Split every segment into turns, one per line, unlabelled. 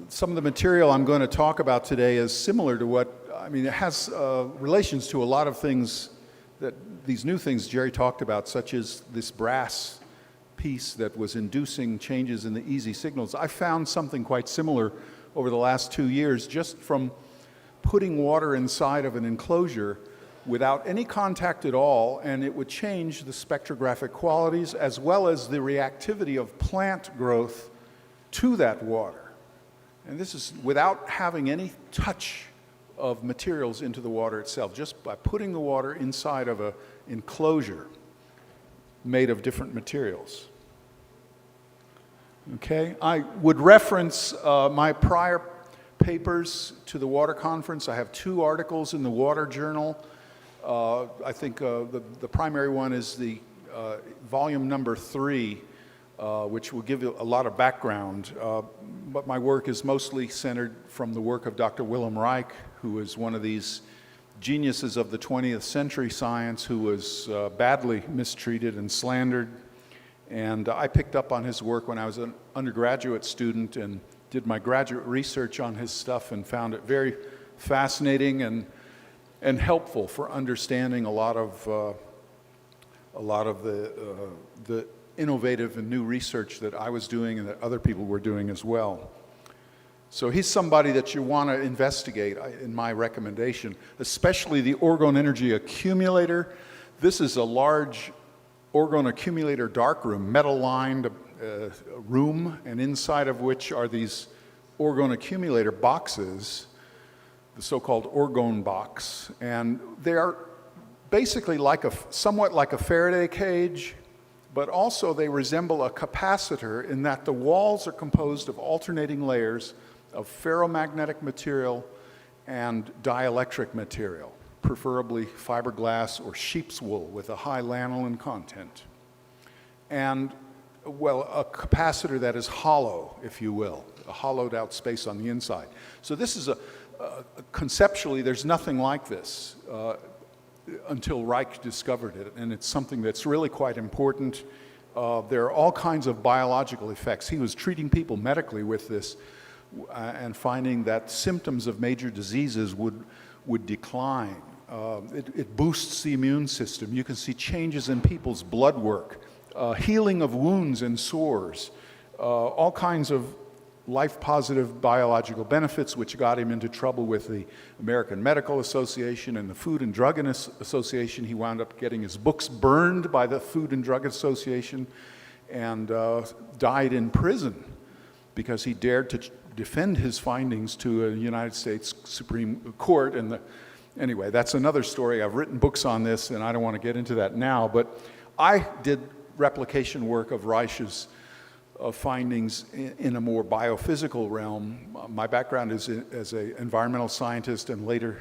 some of the material I'm going to talk about today is similar to it has relations to a lot of things these new things Jerry talked about, such as this brass piece that was inducing changes in the easy signals. I found something quite similar over the last 2 years just from putting water inside of an enclosure without any contact at all, and it would change the spectrographic qualities as well as the reactivity of plant growth to that water. And this is without having any touch of materials into the water itself, just by putting the water inside of an enclosure made of different materials. Okay, I would reference my prior papers to the water conference. I have 2 articles in the Water Journal. I think the primary one is the volume number 3, which will give you a lot of background. But my work is mostly centered from the work of Dr. Willem Reich, who is one of these geniuses of the 20th century science who was badly mistreated and slandered. And I picked up on his work when I was an undergraduate student and did my graduate research on his stuff and found it very fascinating and helpful for understanding a lot of the innovative and new research that I was doing and that other people were doing as well. So he's somebody that you want to investigate, in my recommendation, especially the orgone energy accumulator. This is a large orgone accumulator darkroom, metal-lined room, and inside of which are these orgone accumulator boxes, the so-called orgone box. And they are basically somewhat like a Faraday cage, but also they resemble a capacitor in that the walls are composed of alternating layers of ferromagnetic material and dielectric material, preferably fiberglass or sheep's wool with a high lanolin content. And, well, a capacitor that is hollow, if you will, a hollowed out space on the inside. So this is conceptually, there's nothing like this until Reich discovered it, and it's something that's really quite important. There are all kinds of biological effects. He was treating people medically with this and finding that symptoms of major diseases would decline. It boosts the immune system. You can see changes in people's blood work, healing of wounds and sores, all kinds of life-positive biological benefits, which got him into trouble with the American Medical Association and the Food and Drug Association. He wound up getting his books burned by the Food and Drug Association and died in prison because he dared to defend his findings to a United States Supreme Court. And anyway, that's another story. I've written books on this, and I don't want to get into that now. But I did replication work of Reich's findings in a more biophysical realm. My background is as an environmental scientist, and later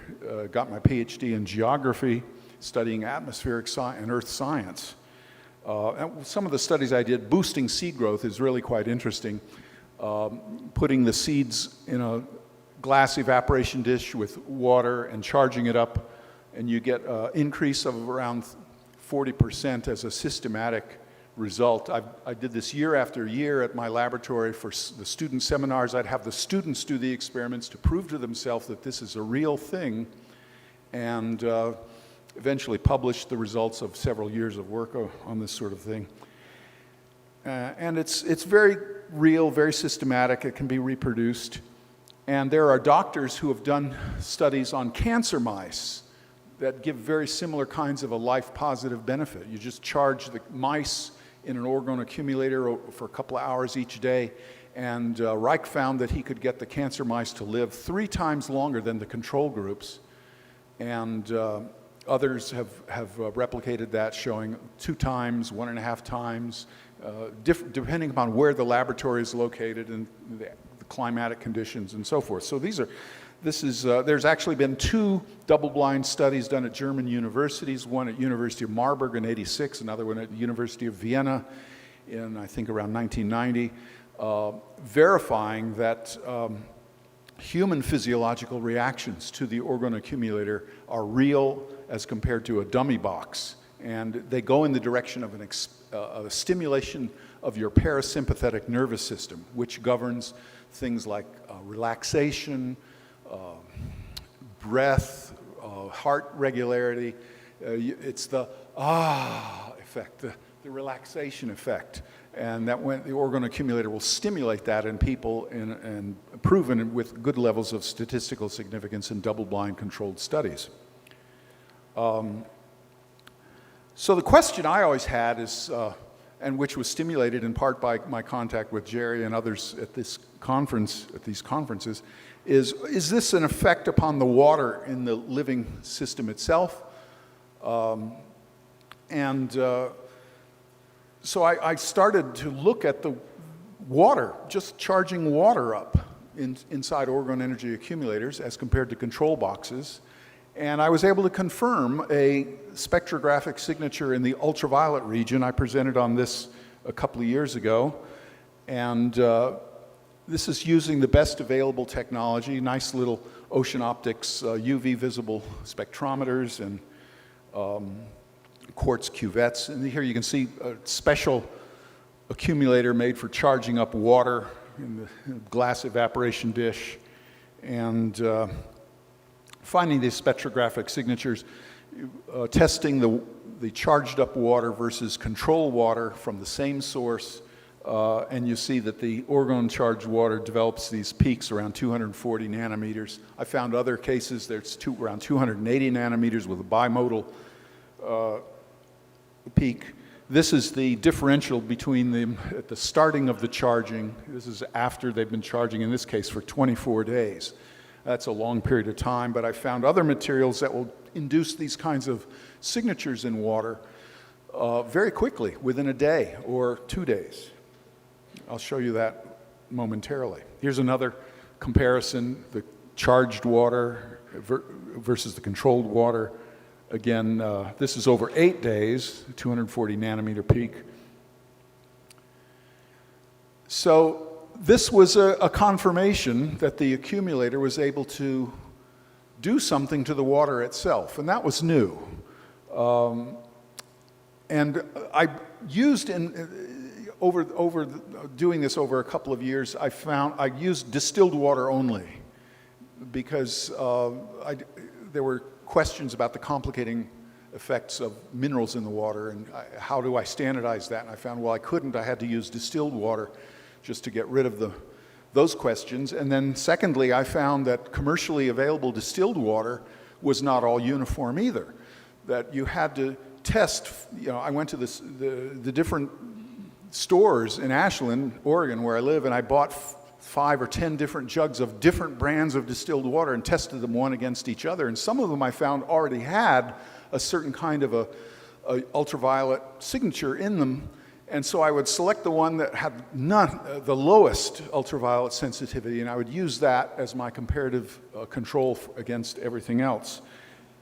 got my PhD in geography, studying atmospheric and earth science. And some of the studies I did, boosting seed growth, is really quite interesting. Putting the seeds in a glass evaporation dish with water and charging it up, and you get an increase of around 40% as a systematic result. I did this year after year at my laboratory for the student seminars. I'd have the students do the experiments to prove to themselves that this is a real thing, and eventually published the results of several years of work on this sort of thing. And it's very real, very systematic. It can be reproduced. And there are doctors who have done studies on cancer mice that give very similar kinds of a life-positive benefit. You just charge the mice in an orgone accumulator for a couple of hours each day, and Reich found that he could get the cancer mice to live 3 times longer than the control groups, and others have replicated that, showing 2 times, 1.5 times, depending upon where the laboratory is located and the climatic conditions and so forth. So there's actually been 2 double-blind studies done at German universities, one at University of Marburg in '86, another one at the University of Vienna in, I think, around 1990, verifying that human physiological reactions to the orgone accumulator are real as compared to a dummy box. and they go in the direction of a stimulation of your parasympathetic nervous system, which governs things like relaxation, breath, heart regularity. It's the effect, the relaxation effect. And that when the orgone accumulator will stimulate that in people and proven with good levels of statistical significance in double-blind controlled studies. So the question I always had is, and which was stimulated in part by my contact with Jerry and others at this conference, at these conferences, is this an effect upon the water in the living system itself? So I started to look at the water, just charging water up inside orgone energy accumulators as compared to control boxes. And I was able to confirm a spectrographic signature in the ultraviolet region. I presented on this a couple of years ago. And this is using the best available technology, nice little ocean optics, UV visible spectrometers and quartz cuvettes. And here you can see a special accumulator made for charging up water in the glass evaporation dish. And finding these spectrographic signatures, testing the charged up water versus control water from the same source, and you see that the orgone charged water develops these peaks around 240 nanometers. I found other cases there's around 280 nanometers with a bimodal peak. This is the differential between them at the starting of the charging. This is after they've been charging, in this case, for 24 days. That's a long period of time, but I found other materials that will induce these kinds of signatures in water very quickly, within a day or 2 days. I'll show you that momentarily. Here's another comparison, the charged water versus the controlled water. Again, this is over 8 days, 240 nanometer peak. So this was a confirmation that the accumulator was able to do something to the water itself, and that was new. And I used over doing this over a couple of years, I used distilled water only because there were questions about the complicating effects of minerals in the water and how do I standardize that? And I found, well, I couldn't. I had to use distilled water just to get rid of those questions. And then secondly, I found that commercially available distilled water was not all uniform either, that you had to test. I went to the different stores in Ashland, Oregon, where I live, and I bought 5 or 10 different jugs of different brands of distilled water and tested them one against each other. And some of them I found already had a certain kind of a ultraviolet signature in them. And so I would select the one that had the lowest ultraviolet sensitivity, and I would use that as my comparative control against everything else.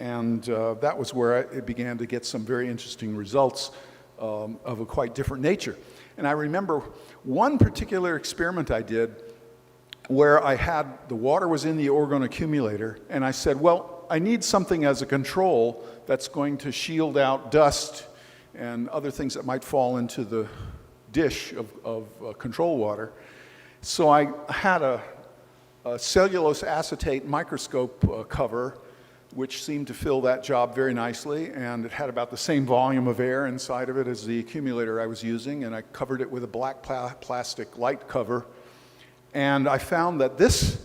And that was where it began to get some very interesting results of a quite different nature. And I remember one particular experiment I did where I had the water was in the orgone accumulator, and I said, well, I need something as a control that's going to shield out dust and other things that might fall into the dish of control water. So I had a cellulose acetate microscope cover, which seemed to fill that job very nicely, and it had about the same volume of air inside of it as the accumulator I was using, and I covered it with a black plastic light cover. And I found that this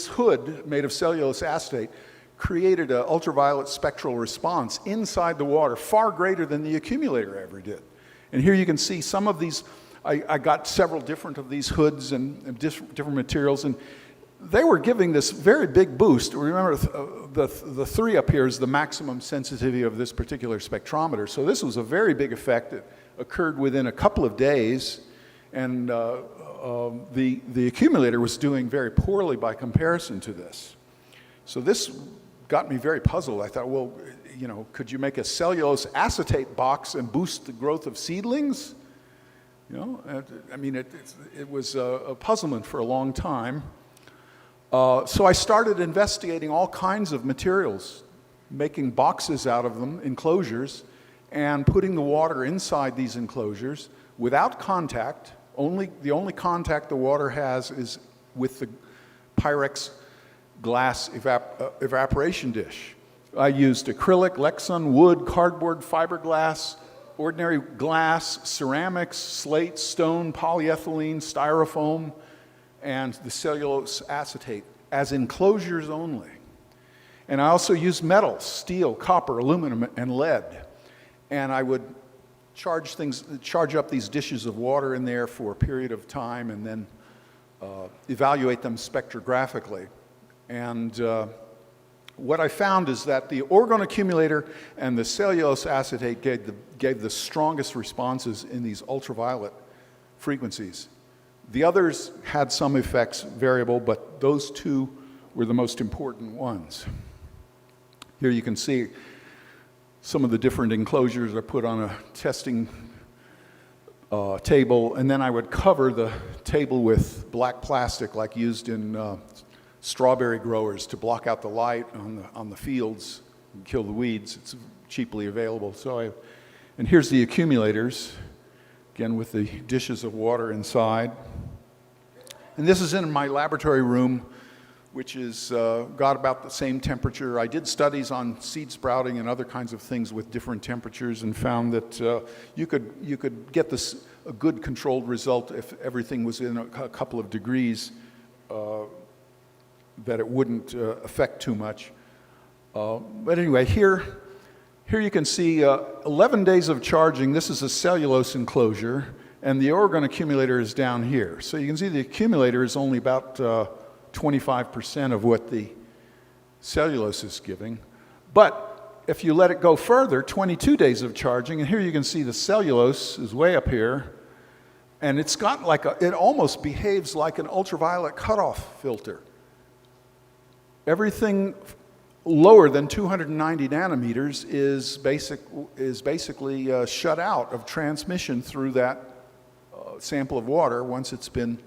hood made of cellulose acetate created an ultraviolet spectral response inside the water far greater than the accumulator ever did. And here you can see some of these. I got several different of these hoods and different materials, and they were giving this very big boost. Remember, the 3 up here is the maximum sensitivity of this particular spectrometer. So this was a very big effect that occurred within a couple of days, and the accumulator was doing very poorly by comparison to this. So this got me very puzzled. I thought, well, could you make a cellulose acetate box and boost the growth of seedlings? I mean, it was a puzzlement for a long time. So I started investigating all kinds of materials, making boxes out of them, enclosures, and putting the water inside these enclosures without contact. The only contact the water has is with the Pyrex glass evaporation dish. I used acrylic, Lexan, wood, cardboard, fiberglass, ordinary glass, ceramics, slate, stone, polyethylene, styrofoam, and the cellulose acetate as enclosures only. And I also used metals, steel, copper, aluminum, and lead. And I would charge up these dishes of water in there for a period of time and then evaluate them spectrographically. And what I found is that the orgone accumulator and the cellulose acetate gave the strongest responses in these ultraviolet frequencies. The others had some effects, variable, but those two were the most important ones. Here you can see some of the different enclosures are put on a testing table, and then I would cover the table with black plastic like used in strawberry growers to block out the light on the fields and kill the weeds. It's cheaply available. And here's the accumulators, again with the dishes of water inside. And this is in my laboratory room, which is got about the same temperature. I did studies on seed sprouting and other kinds of things with different temperatures and found that you could get a good controlled result if everything was in a couple of degrees, that it wouldn't affect too much. But anyway, here you can see 11 days of charging. This is a cellulose enclosure, and the orgone accumulator is down here. So you can see the accumulator is only about 25% of what the cellulose is giving. But if you let it go further, 22 days of charging, and here you can see the cellulose is way up here, and it's got it almost behaves like an ultraviolet cutoff filter. Everything lower than 290 nanometers is basically shut out of transmission through that sample of water once it's been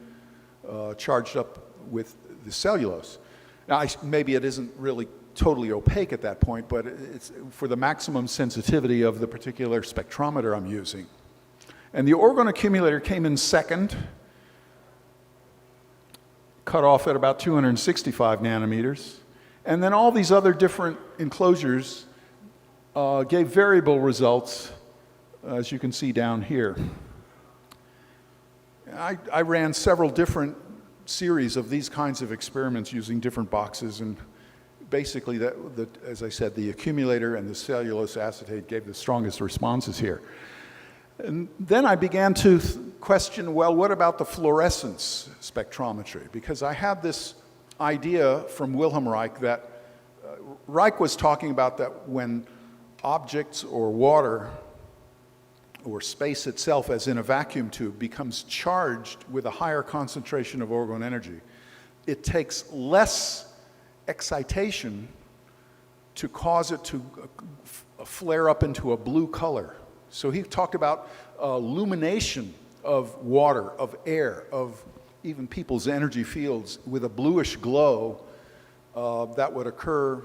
charged up with the cellulose. Now, maybe it isn't really totally opaque at that point, but it's for the maximum sensitivity of the particular spectrometer I'm using. And the orgone accumulator came in second, cut off at about 265 nanometers. And then all these other different enclosures gave variable results, as you can see down here. I ran several different series of these kinds of experiments using different boxes, and basically, as I said, the accumulator and the cellulose acetate gave the strongest responses here. And then I began to question, well, what about the fluorescence spectrometry? Because I had this idea from Wilhelm Reich that Reich was talking about that when objects or water or space itself, as in a vacuum tube, becomes charged with a higher concentration of orgone energy, it takes less excitation to cause it to flare up into a blue color. So he talked about illumination of water, of air, of even people's energy fields with a bluish glow that would occur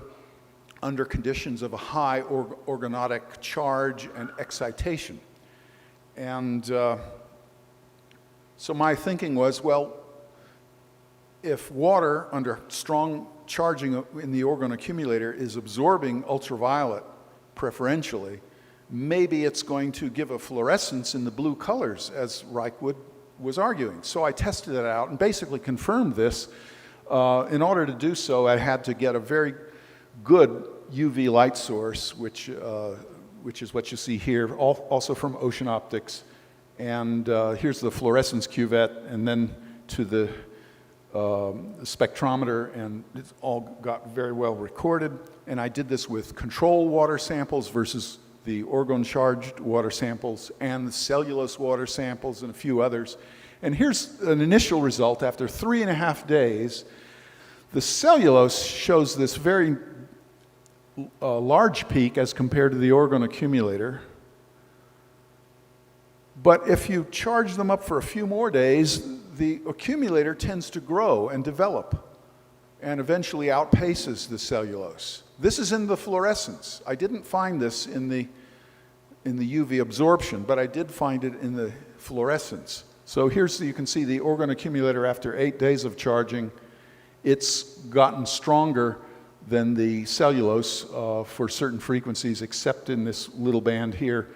under conditions of a high organotic charge and excitation. And so my thinking was, well, if water under strong charging in the orgone accumulator is absorbing ultraviolet preferentially, maybe it's going to give a fluorescence in the blue colors, as Reich was arguing. So I tested it out and basically confirmed this. In order to do so, I had to get a very good UV light source, which is what you see here, also from Ocean Optics. And here's the fluorescence cuvette, and then to the spectrometer, and it all got very well recorded. And I did this with control water samples versus the orgone-charged water samples and the cellulose water samples and a few others. And here's an initial result. After 3.5 days, the cellulose shows this very large peak as compared to the orgone accumulator. But if you charge them up for a few more days, the accumulator tends to grow and develop and eventually outpaces the cellulose. This is in the fluorescence. I didn't find this in the in the UV absorption, but I did find it in the fluorescence. So you can see the orgone accumulator after 8 days of charging. It's gotten stronger than the cellulose for certain frequencies, except in this little band here.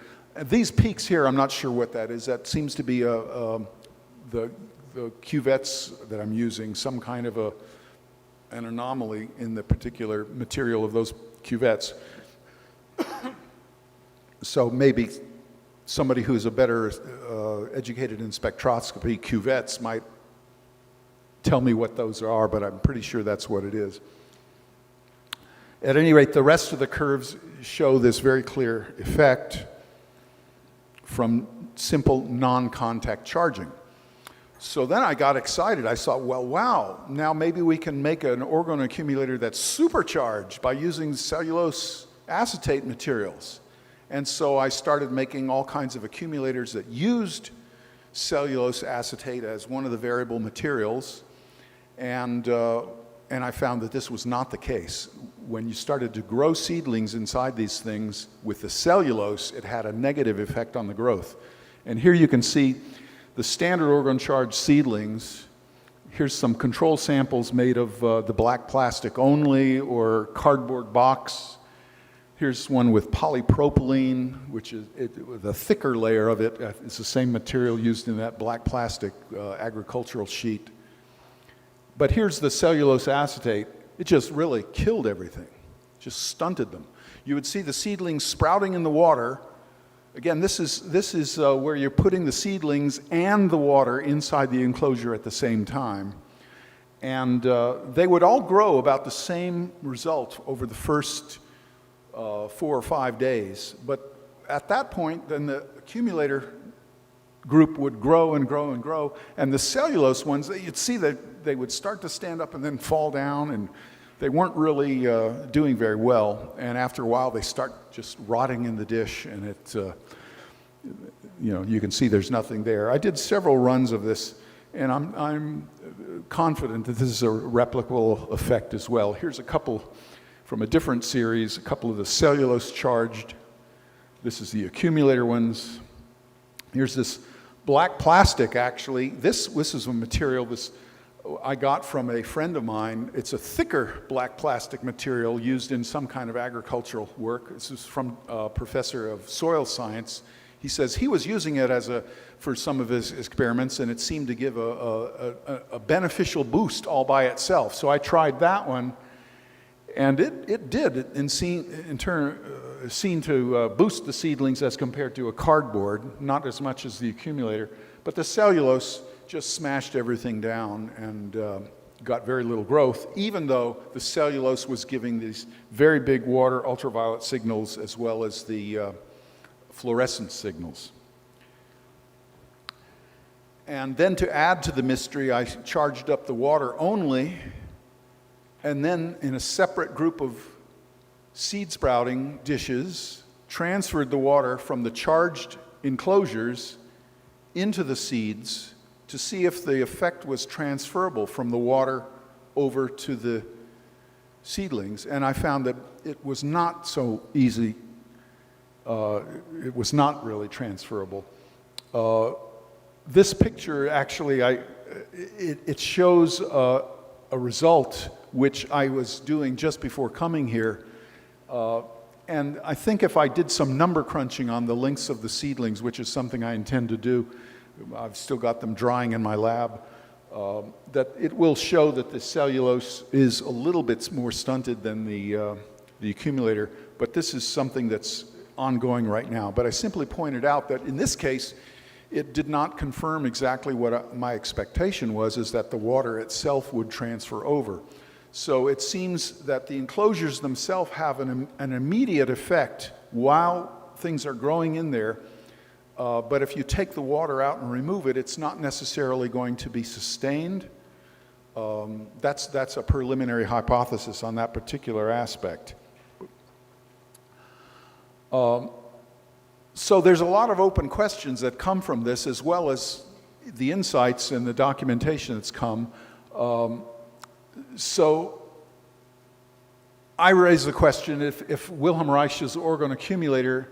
These peaks here, I'm not sure what that is. That seems to be the cuvettes that I'm using, some kind of an anomaly in the particular material of those cuvettes. So maybe somebody who's a better educated in spectroscopy, cuvettes, might tell me what those are, but I'm pretty sure that's what it is. At any rate, the rest of the curves show this very clear effect from simple non-contact charging. So then I got excited. I thought, well, wow, now maybe we can make an orgone accumulator that's supercharged by using cellulose acetate materials. And so I started making all kinds of accumulators that used cellulose acetate as one of the variable materials. And I found that this was not the case. When you started to grow seedlings inside these things with the cellulose, it had a negative effect on the growth. And here you can see the standard orgone charged seedlings. Here's some control samples made of the black plastic only or cardboard box. Here's one with polypropylene, which is the thicker layer of it. It's the same material used in that black plastic agricultural sheet. But here's the cellulose acetate. It just really killed everything, just stunted them. You would see the seedlings sprouting in the water. Again, this is where you're putting the seedlings and the water inside the enclosure at the same time. And they would all grow about the same result over the first 4 or 5 days. But at that point, then the accumulator group would grow and grow and grow, and the cellulose ones, you'd see that they would start to stand up and then fall down, and they weren't really doing very well. And after a while, they start just rotting in the dish, and it, you can see there's nothing there. I did several runs of this, and I'm confident that this is a replicable effect as well. Here's a couple from a different series, a couple of the cellulose charged. This is the accumulator ones. Here's this black plastic, actually. This is a material I got from a friend of mine. It's a thicker black plastic material used in some kind of agricultural work. This is from a professor of soil science. He says he was using it for some of his experiments, and it seemed to give a beneficial boost all by itself. So I tried that one, and it did seem to boost the seedlings as compared to a cardboard, not as much as the accumulator, but the cellulose just smashed everything down and got very little growth, even though the cellulose was giving these very big water ultraviolet signals as well as the fluorescence signals. And then to add to the mystery, I charged up the water only, and then in a separate group of seed sprouting dishes, transferred the water from the charged enclosures into the seeds to see if the effect was transferable from the water over to the seedlings. And I found that it was not so easy. It was not really transferable. This picture actually, it shows a result which I was doing just before coming here. And I think if I did some number crunching on the lengths of the seedlings, which is something I intend to do, I've still got them drying in my lab, that it will show that the cellulose is a little bit more stunted than the accumulator, but this is something that's ongoing right now. But I simply pointed out that in this case, it did not confirm exactly what my expectation was, is that the water itself would transfer over. So it seems that the enclosures themselves have an immediate effect while things are growing in there, but if you take the water out and remove it, it's not necessarily going to be sustained. That's a preliminary hypothesis on that particular aspect. So there's a lot of open questions that come from this, as well as the insights and the documentation that's come. So I raise the question, if Wilhelm Reich's orgone accumulator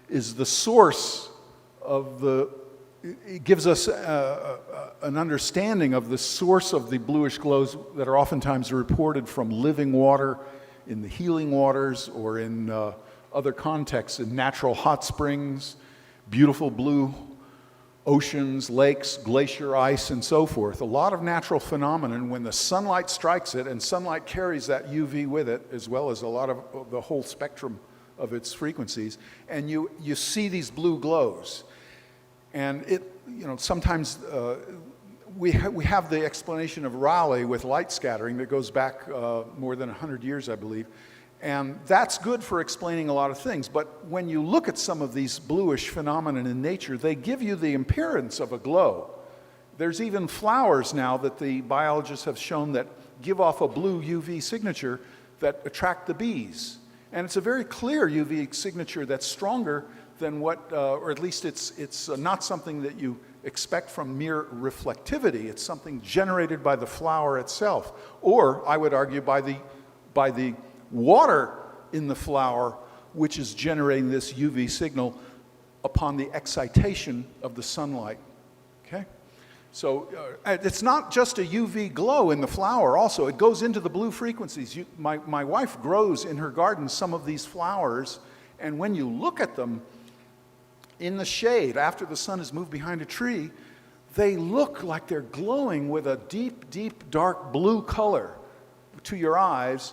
is the source of the, it gives us an understanding of the source of the bluish glows that are oftentimes reported from living water in the healing waters or in other contexts, in natural hot springs, beautiful blue oceans, lakes, glacier ice, and so forth. A lot of natural phenomenon when the sunlight strikes it, and sunlight carries that UV with it, as well as a lot of the whole spectrum of its frequencies, and you see these blue glows. And it, sometimes we have the explanation of Rayleigh with light scattering that goes back more than 100 years, I believe. And that's good for explaining a lot of things. But when you look at some of these bluish phenomena in nature, they give you the appearance of a glow. There's even flowers now that the biologists have shown that give off a blue UV signature that attract the bees. And it's a very clear UV signature that's stronger than what, or at least it's not something that you expect from mere reflectivity. It's something generated by the flower itself, or I would argue by the water in the flower, which is generating this UV signal upon the excitation of the sunlight. Okay? So it's not just a UV glow in the flower also. It goes into the blue frequencies. My wife grows in her garden some of these flowers, and when you look at them in the shade after the sun has moved behind a tree, they look like they're glowing with a deep, deep, dark blue color to your eyes.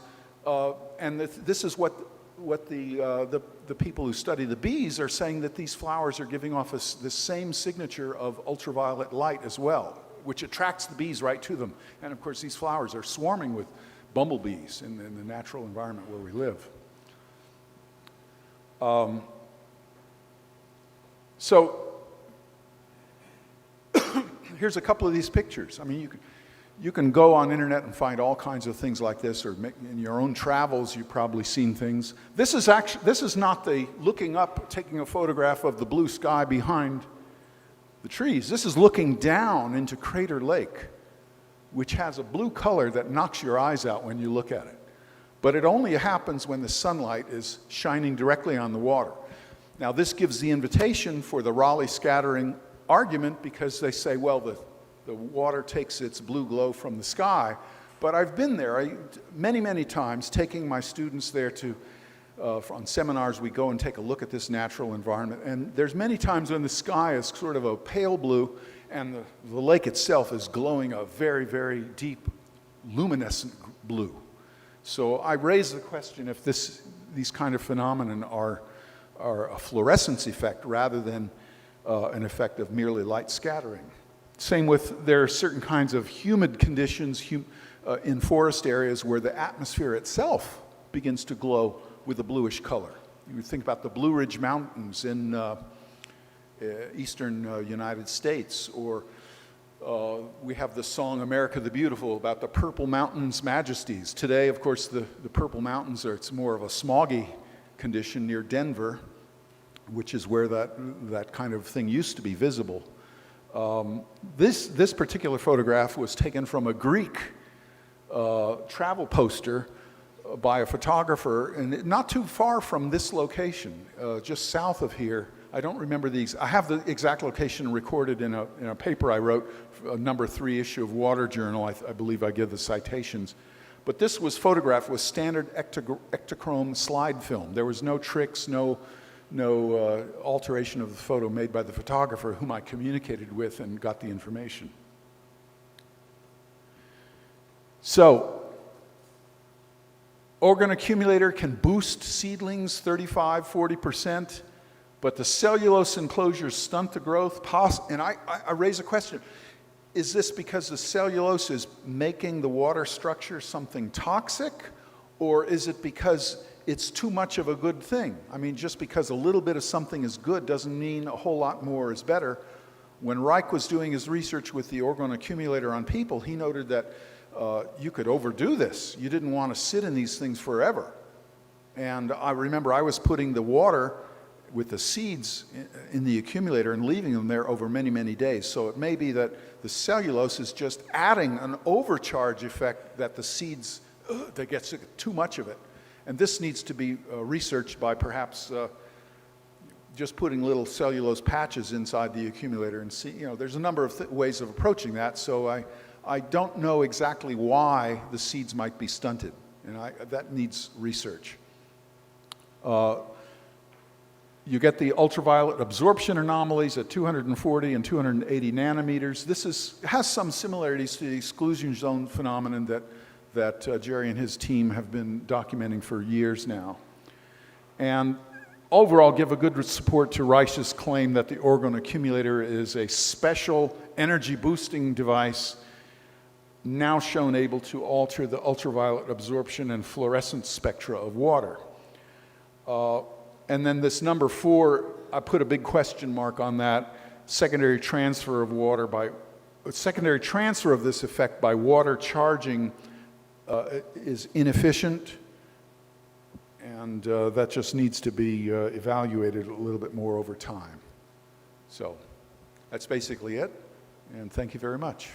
And this is what the people who study the bees are saying, that these flowers are giving off the same signature of ultraviolet light as well, which attracts the bees right to them. And of course, these flowers are swarming with bumblebees in the natural environment where we live. So here's a couple of these pictures. I mean, you can go on internet and find all kinds of things like this, or in your own travels, you've probably seen things. This is not the looking up, taking a photograph of the blue sky behind the trees. This is looking down into Crater Lake, which has a blue color that knocks your eyes out when you look at it. But it only happens when the sunlight is shining directly on the water. Now, this gives the invitation for the Rayleigh scattering argument, because they say, well, the water takes its blue glow from the sky. But I've been there many, many times, taking my students there to, on seminars, we go and take a look at this natural environment. And there's many times when the sky is sort of a pale blue, and the lake itself is glowing a very, very deep, luminescent blue. So I raise the question if these kind of phenomena are a fluorescence effect rather than an effect of merely light scattering. Same with, there are certain kinds of humid conditions in forest areas where the atmosphere itself begins to glow with a bluish color. You think about the Blue Ridge Mountains in eastern United States, or we have the song America the Beautiful about the Purple Mountains majesties. Today, of course, the Purple Mountains it's more of a smoggy condition near Denver, which is where that kind of thing used to be visible. This particular photograph was taken from a Greek travel poster by a photographer, and not too far from this location, just south of here. I don't remember I have the exact location recorded in a paper I wrote, a number 3 issue of Water Journal. I believe I give the citations. But this was photographed with standard Ektachrome slide film. There was no tricks, no alteration of the photo made by the photographer, whom I communicated with and got the information. So, organ accumulator can boost seedlings 35, 40%, but the cellulose enclosures stunt the growth. And I raise a question. Is this because the cellulose is making the water structure something toxic, or is it because it's too much of a good thing? I mean, just because a little bit of something is good doesn't mean a whole lot more is better. When Reich was doing his research with the organ accumulator on people, he noted that you could overdo this. You didn't want to sit in these things forever. And I remember I was putting the water with the seeds in the accumulator and leaving them there over many, many days. So it may be that the cellulose is just adding an overcharge effect that the seeds, that gets too much of it. And this needs to be researched by perhaps just putting little cellulose patches inside the accumulator and see, there's a number of ways of approaching that. So I don't know exactly why the seeds might be stunted, and that needs research. You get the ultraviolet absorption anomalies at 240 and 280 nanometers. This has some similarities to the exclusion zone phenomenon that Jerry and his team have been documenting for years now. And overall give a good support to Reich's claim that the orgone accumulator is a special energy boosting device now shown able to alter the ultraviolet absorption and fluorescence spectra of water. And then this number 4, I put a big question mark on that. Secondary transfer of this effect by water charging is inefficient, and that just needs to be evaluated a little bit more over time. So that's basically it, and thank you very much.